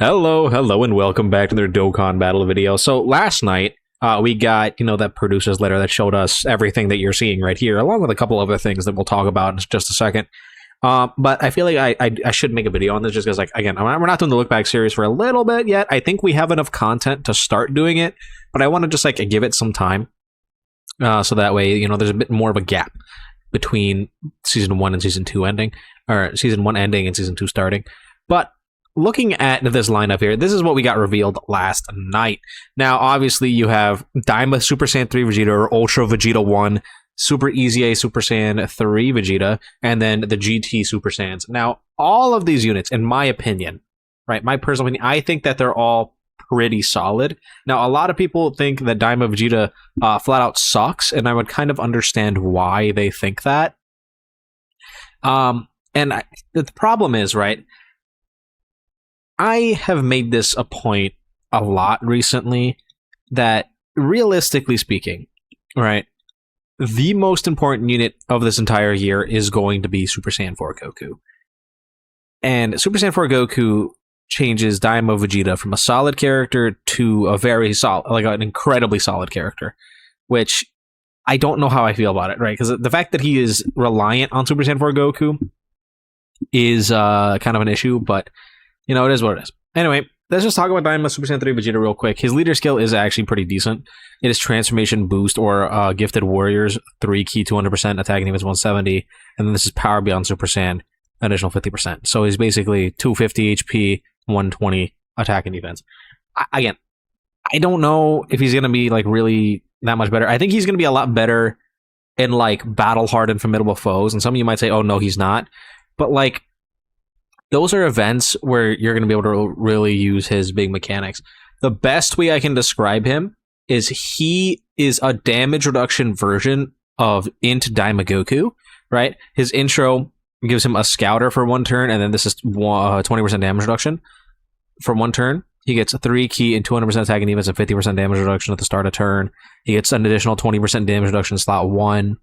Hello, and welcome back to their Dokkan battle video. So last night, we got, that producer's letter that showed us everything that you're seeing right here, along with a couple other things that we'll talk about in just a second. But I feel like I should make a video on this just because, like, again, we're not doing the look back series for a little bit yet. I think we have enough content to start doing it, but I want to just, like, give it some time. So that way, there's a bit more of a gap between Season 1 and Season 2 ending, or Season 1 ending and Season 2 starting. But looking at this lineup here, this is what we got revealed last night. Now, obviously, you have DAIMA Super Saiyan 3 Vegeta, or Ultra Vegeta 1, Super EZA Super Saiyan 3 Vegeta, and then the GT Super Saiyans. Now, all of these units, in my opinion, right, my personal opinion, I think that they're all pretty solid. Now, a lot of people think that DAIMA Vegeta flat out sucks, and I would kind of understand why they think that. The problem is, right, I have made this a point a lot recently that, realistically speaking, right, the most important unit of this entire year is going to be Super Saiyan 4 Goku. And Super Saiyan 4 Goku changes DAIMA Vegeta from a solid character to a very solid, like an incredibly solid character, which I don't know how I feel about it, right? Because the fact that he is reliant on Super Saiyan 4 Goku is kind of an issue, but it is what it is. Anyway, let's just talk about DAIMA Super Saiyan 3 Vegeta real quick. His leader skill is actually pretty decent. It is Transformation Boost, or Gifted Warriors, 3 key, 200%, attack and defense 170, and then this is Power Beyond Super Saiyan, additional 50%. So he's basically 250 HP, 120 attack and defense. Again, I don't know if he's going to be, like, really that much better. I think he's going to be a lot better in, like, battle-hardened, formidable foes, and some of you might say, oh, no, he's not. But, like, those are events where you're going to be able to really use his big mechanics. The best way I can describe him is he is a damage reduction version of Int DAIMA Goku, right? His intro gives him a Scouter for 1 turn, and then this is 20% damage reduction for 1 turn. He gets a 3 key and 200% attack and defense and 50% damage reduction at the start of turn. He gets an additional 20% damage reduction in slot 1.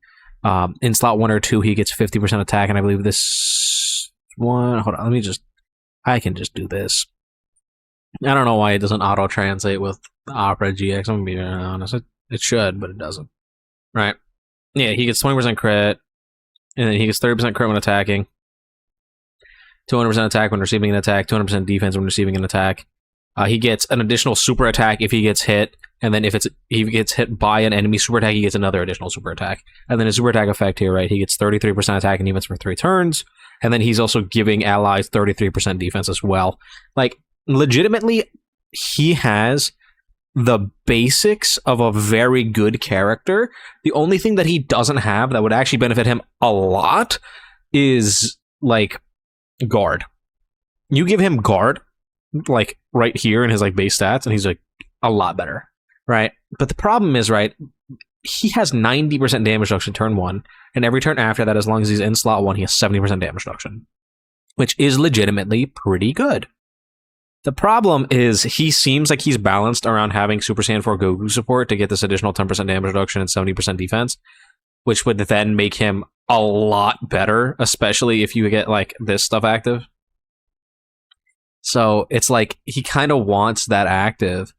In slot 1 or 2, he gets 50% attack, and I believe this one, hold on, I can just do this. I don't know why it doesn't auto-translate with Opera GX, I'm gonna be honest. It should, but it doesn't. Right. Yeah, he gets 20% crit, and then he gets 30% crit when attacking, 200% attack when receiving an attack, 200% defense when receiving an attack. He gets an additional super attack if he gets hit, and then if he gets hit by an enemy super attack, he gets another additional super attack. And then his super attack effect here, right, he gets 33% attack and defense for 3 turns, and then he's also giving allies 33% defense as well. Like, legitimately, he has the basics of a very good character. The only thing that he doesn't have that would actually benefit him a lot is, like, guard. You give him guard, like, right here in his, like, base stats, and he's, like, a lot better, right? But the problem is, right, he has 90% damage reduction turn 1, and every turn after that, as long as he's in slot 1, he has 70% damage reduction, which is legitimately pretty good. The problem is he seems like he's balanced around having Super Saiyan 4 Goku support to get this additional 10% damage reduction and 70% defense, which would then make him a lot better, especially if you get, like, this stuff active. So it's like he kind of wants that active,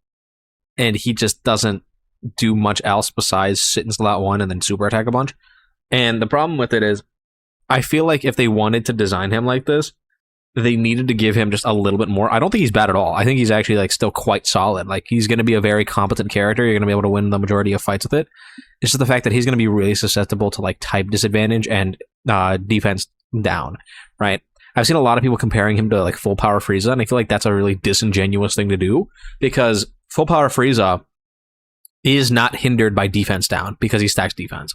and he just doesn't do much else besides sit in slot 1 and then super attack a bunch. And the problem with it is, I feel like if they wanted to design him like this, they needed to give him just a little bit more. I don't think he's bad at all. I think he's actually, like, still quite solid. Like, he's going to be a very competent character. You're going to be able to win the majority of fights with it. It's just the fact that he's going to be really susceptible to, like, type disadvantage and defense down, right? I've seen a lot of people comparing him to, like, full power Frieza, and I feel like that's a really disingenuous thing to do, because full power Frieza is not hindered by defense down because he stacks defense.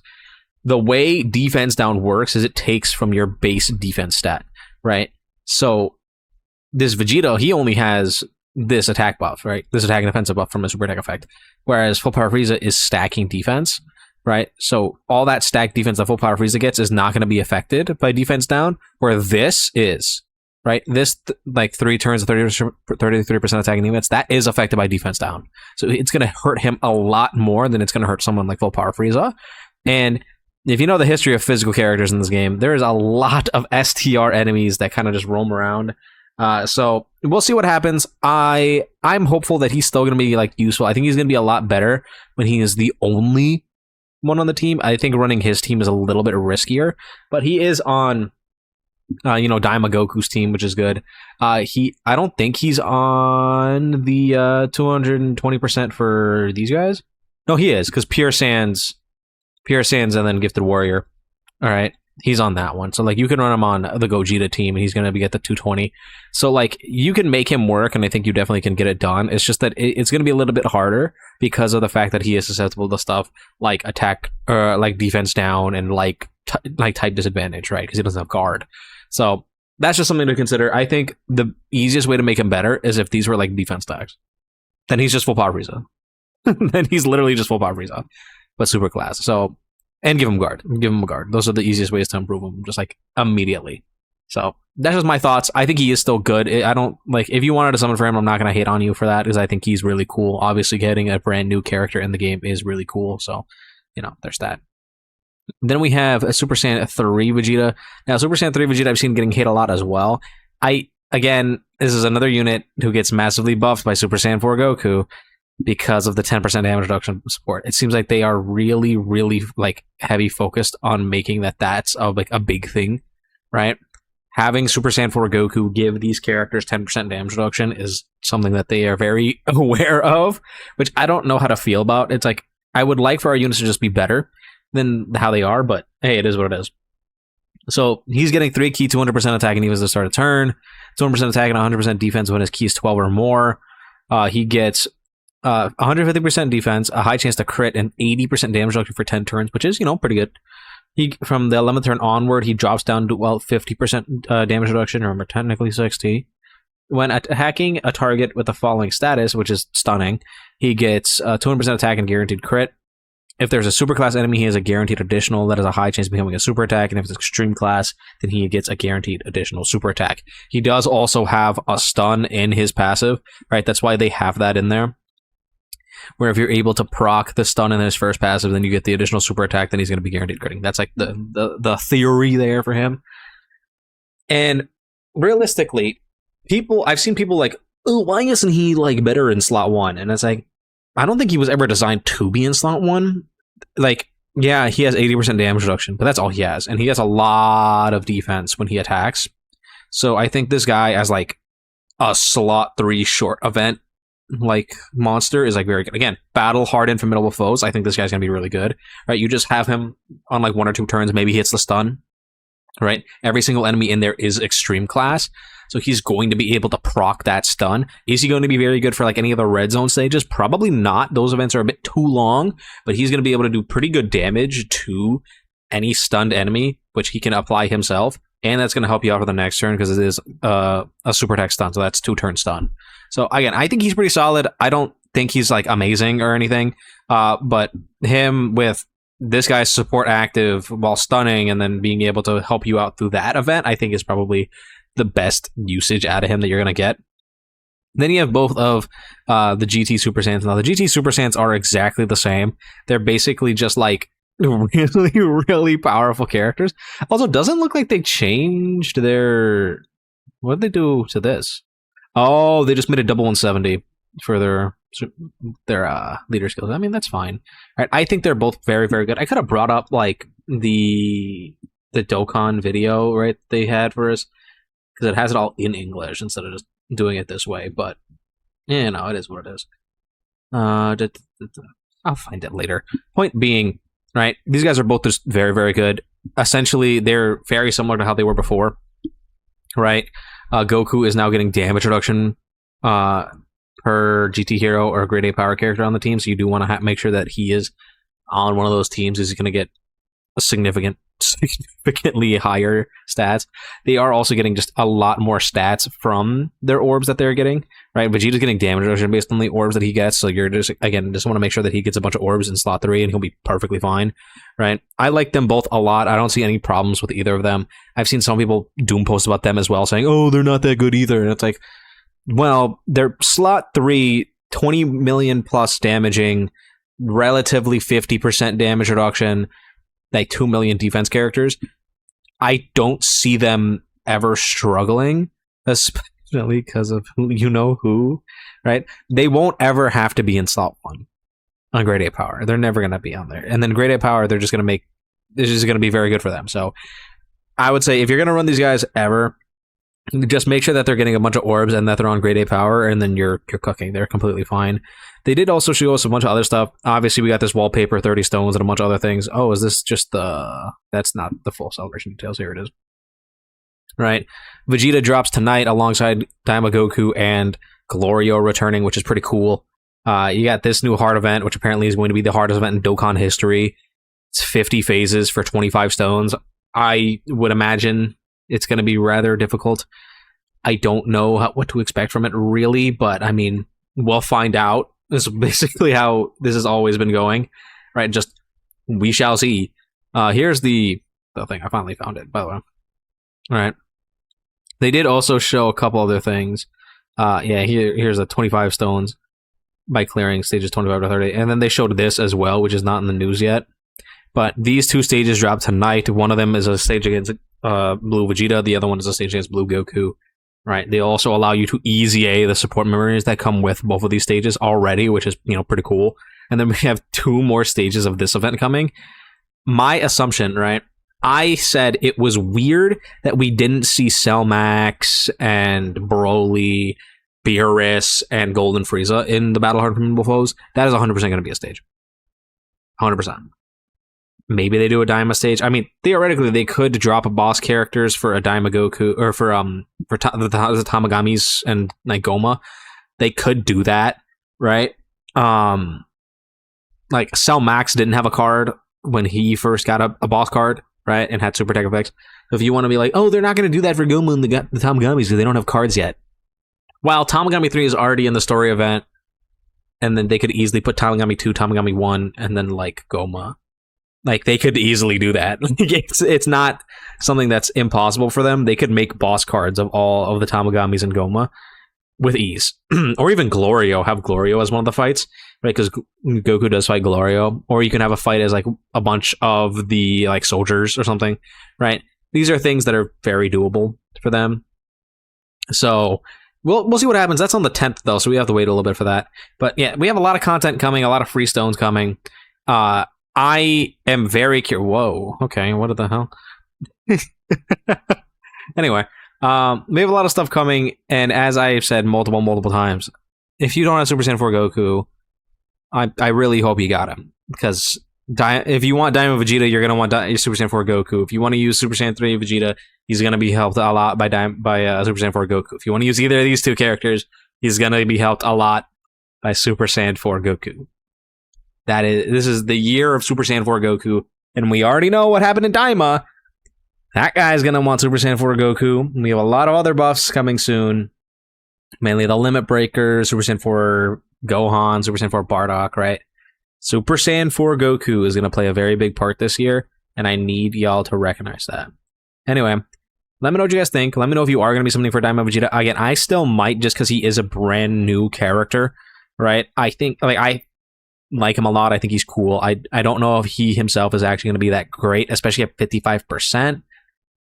The way defense down works is it takes from your base defense stat, right? So this Vegeta, he only has this attack buff, right? This attack and defensive buff from a super attack effect, whereas full power Frieza is stacking defense, right? So all that stacked defense that full power Frieza gets is not going to be affected by defense down, where this is, right? This, like, 3 turns of 33% attacking defense, that is affected by defense down. So it's going to hurt him a lot more than it's going to hurt someone like full power Frieza. And if you know the history of physical characters in this game, there is a lot of STR enemies that kind of just roam around So we'll see what happens. I'm hopeful that he's still going to be like useful. I think he's going to be a lot better when he is the only one on the team. I think running his team is a little bit riskier, but he is on Daima Goku's team, which is good. I don't think he's on the 220% for these guys. No, he is, because Pure Sands, and then Gifted Warrior. All right, he's on that one. So like you can run him on the Gogeta team, and he's gonna be at the 220. So like you can make him work, and I think you definitely can get it done. It's just that it's gonna be a little bit harder because of the fact that he is susceptible to stuff like attack, or like defense down, and like type disadvantage, right? Because he doesn't have guard. So that's just something to consider. I think the easiest way to make him better is if these were like defense stacks. Then he's just full power Frieza. Then he's literally just full power Frieza, but super class. So, and give him guard. Give him a guard. Those are the easiest ways to improve him, just like immediately. So that's just my thoughts. I think he is still good. I don't like, if you wanted to summon for him, I'm not going to hate on you for that, because I think he's really cool. Obviously, getting a brand new character in the game is really cool. So, there's that. Then we have a Super Saiyan 3 Vegeta. Now, Super Saiyan 3 Vegeta I've seen getting hit a lot as well. Again, this is another unit who gets massively buffed by Super Saiyan 4 Goku because of the 10% damage reduction support. It seems like they are really, really like heavy focused on making that's like a big thing, right? Having Super Saiyan 4 Goku give these characters 10% damage reduction is something that they are very aware of, which I don't know how to feel about. It's like, I would like for our units to just be better than how they are, but hey, it is what it is. So he's getting 3 key, 200% attack and even at the start of turn, 200% attack and 100% defense when his key is 12 or more. He gets 150% defense, a high chance to crit, and 80% damage reduction for 10 turns, which is, pretty good. From the 11th turn onward, he drops down to 50% damage reduction. Remember, technically 60. When attacking a target with the following status, which is stunning, he gets 200% attack and guaranteed crit. If there's a superclass enemy, he has a guaranteed additional that has a high chance of becoming a super attack, and if it's extreme class, then he gets a guaranteed additional super attack. He does also have a stun in his passive, right? That's why they have that in there. Where if you're able to proc the stun in his first passive, then you get the additional super attack, then he's going to be guaranteed critting. That's like the theory there for him. And realistically, I've seen people like, oh, why isn't he like better in slot 1? And it's like, I don't think he was ever designed to be in slot 1. Like, yeah, he has 80% damage reduction, but that's all he has. And he has a lot of defense when he attacks. So I think this guy as like a slot 3 short event like monster is like very good. Again, battle hardened formidable foes. I think this guy's gonna be really good. Right? You just have him on like 1 or 2 turns, maybe he hits the stun. Right? Every single enemy in there is extreme class. So he's going to be able to proc that stun. Is he going to be very good for like any of the red zone stages? Probably not. Those events are a bit too long, but he's going to be able to do pretty good damage to any stunned enemy, which he can apply himself. And that's going to help you out for the next turn because it is a super attack stun. So that's 2-turn stun. So again, I think he's pretty solid. I don't think he's like amazing or anything. But him with this guy's support active while stunning and then being able to help you out through that event, I think is probably the best usage out of him that you're going to get. Then you have both of the GT Super Saiyans. Now, the GT Super Saiyans are exactly the same. They're basically just like really, really powerful characters. Also, doesn't look like they changed their... What did they do to this? Oh, they just made it double 170 for their leader skills. I mean, that's fine. All right, I think they're both very, very good. I could have brought up like the Dokkan video, right, they had for us, because it has it all in English instead of just doing it this way. But it is what it is. I'll find it later. Point being, right, these guys are both just very, very good. Essentially, they're very similar to how they were before, right? Goku is now getting damage reduction per GT hero or grade A power character on the team, so you do want to make sure that he is on one of those teams. He's going to get a significantly higher stats. They are also getting just a lot more stats from their orbs that they're getting, right? Vegeta's getting damage reduction based on the orbs that he gets, so you're just want to make sure that he gets a bunch of orbs in slot 3 and he'll be perfectly fine, right? I like them both a lot. I don't see any problems with either of them. I've seen some people doom post about them as well, saying, oh, they're not that good either, and it's like, well, they're slot 3, 20 million plus damaging, relatively 50% damage reduction, like 2 million defense characters. I don't see them ever struggling, unfortunately, because of you know who, right? They won't ever have to be in slot 1 on grade 8 power. They're never going to be on there. And then grade 8 power, they're just going to make, this is going to be very good for them. So I would say if you're going to run these guys ever, just make sure that they're getting a bunch of orbs and that they're on grade 8 power, and then you're cooking. They're completely fine. They did also show us a bunch of other stuff. Obviously, we got this wallpaper, 30 stones, and a bunch of other things. Oh, is this just the... That's not the full celebration details. Here it is. Right. Vegeta drops tonight alongside Daima Goku and Glorio returning, which is pretty cool. You got this new hard event, which apparently is going to be the hardest event in Dokkan history. It's 50 phases for 25 stones. I would imagine it's going to be rather difficult. I don't know what to expect from it, really, but I mean, we'll find out. This is basically how this has always been going, right? Just, we shall see. Here's the thing. I finally found it, by the way. All right. They did also show a couple other things. Yeah, here's the 25 stones by clearing stages 25 to 30. And then they showed this as well, which is not in the news yet. But these 2 stages drop tonight. One of them is a stage against Blue Vegeta. The other one is a stage against Blue Goku. Right. They also allow you to easy A the support memories that come with both of these stages already, which is, you know, pretty cool. And then we have 2 more stages of this event coming. My assumption, right? I said it was weird that we didn't see Cell Max and Broly, Beerus, and Golden Frieza in the Battle Hard Formidable Foes. That is 100% going to be a stage. 100%. Maybe they do a Daima stage. I mean, theoretically, they could drop a boss characters for a Daima Goku, or for the Tamagamis and like Goma. They could do that, right? Like Cell Max didn't have a card when he first got a boss card, right? And had super tech effects. So if you want to be like, oh, they're not going to do that for Goma and the Tamagamis because they don't have cards yet. While Tamagami 3 is already in the story event, and then they could easily put Tamagami 2, Tamagami 1, and then like Goma. Like, they could easily do that. It's not something that's impossible for them. They could make boss cards of all of the Tamagamis and Goma with ease. Or even Glorio. Have Glorio as one of the fights, right? Because Goku does fight Glorio. Or you can have a fight as, like, a bunch of the, like, soldiers or something, right? These are things that are very doable for them. So, we'll see what happens. That's on the 10th, though, so we have to wait a little bit for that. But, yeah, we have a lot of content coming, a lot of free stones coming. I am very curious. Whoa. Okay. What the hell? Anyway, we have a lot of stuff coming, and as I've said multiple times, if you don't have Super Saiyan 4 Goku, I really hope you got him, because if you want Daima Vegeta, you're gonna want Super Saiyan 4 Goku. If you want to use Super Saiyan 3 Vegeta, he's gonna be helped a lot by Super Saiyan 4 Goku. If you want to use either of these 2 characters, he's gonna be helped a lot by Super Saiyan 4 Goku. This is the year of Super Saiyan 4 Goku, and we already know what happened in Daima. That guy's gonna want Super Saiyan 4 Goku. We have a lot of other buffs coming soon, mainly the Limit Breaker, Super Saiyan 4 Gohan, Super Saiyan 4 Bardock, right? Super Saiyan 4 Goku is gonna play a very big part this year, and I need y'all to recognize that. Anyway, let me know what you guys think. Let me know if you are gonna be something for Daima Vegeta. Again, I still might, just because he is a brand new character, right? I think, I like him a lot. I think he's cool. I don't know if he himself is actually going to be that great, especially at 55%.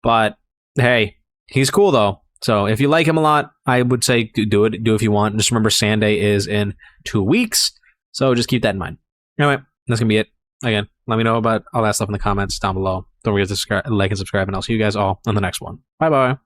But hey, he's cool though. So if you like him a lot, I would say do it. Do if you want. Just remember, Sunday is in 2 weeks, so just keep that in mind. Anyway, that's gonna be it. Again, let me know about all that stuff in the comments down below. Don't forget to like and subscribe, and I'll see you guys all on the next one. Bye bye.